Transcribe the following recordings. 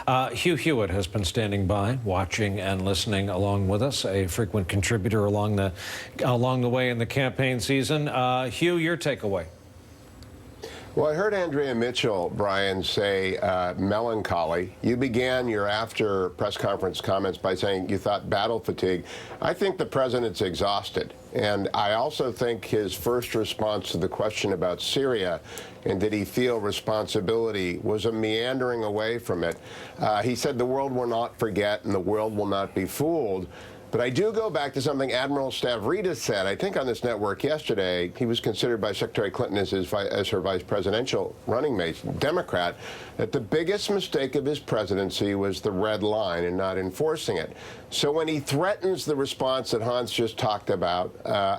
Hugh Hewitt has been standing by, watching and listening along with us, a frequent contributor along the way in the campaign season. Hugh, your takeaway. Well, I heard Andrea Mitchell, Brian, say melancholy. You began your after press conference comments by saying you thought battle fatigue. I think the president's exhausted. And I also think his first response to the question about Syria and did he feel responsibility was a meandering away from it. He said the world will not forget and the world will not be fooled. But I do go back to something Admiral Stavridis said, I think on this network yesterday. He was considered by Secretary Clinton as her vice presidential running mate, Democrat, that the biggest mistake of his presidency was the red line and not enforcing it. So when he threatens the response that Hans just talked about,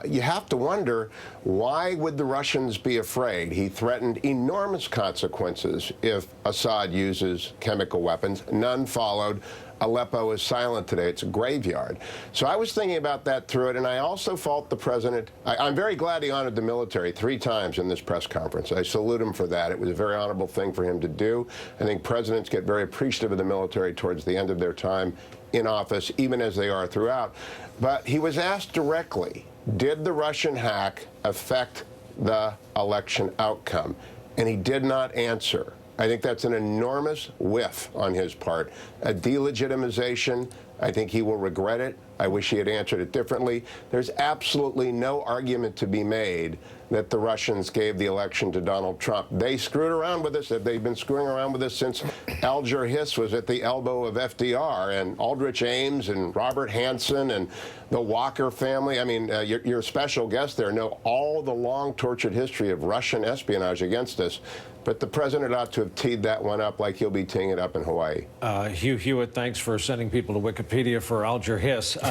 you have to wonder, why would the Russians be afraid? He threatened enormous consequences if Assad uses chemical weapons. None followed. Aleppo is silent today. It's a graveyard. So I was thinking about that through it, and I also fault the president. I'm very glad he honored the military 3 times in this press conference. I salute him for that. It was a very honorable thing for him to do. I think presidents get very appreciative of the military towards the end of their time in office, even as they are throughout. But he was asked directly, did the Russian hack affect the election outcome? And he did not answer. I think that's an enormous whiff on his part, a delegitimization. I think he will regret it. I wish he had answered it differently. There's absolutely no argument to be made that the Russians gave the election to Donald Trump. They screwed around with us. They've been screwing around with us since Alger Hiss was at the elbow of FDR, and Aldrich Ames and Robert Hansen and the Walker family. I mean, your special guest there know all the long tortured history of Russian espionage against us. But the president ought to have teed that one up like he'll be teeing it up in Hawaii. Hugh Hewitt, thanks for sending people to Wikipedia for Alger Hiss.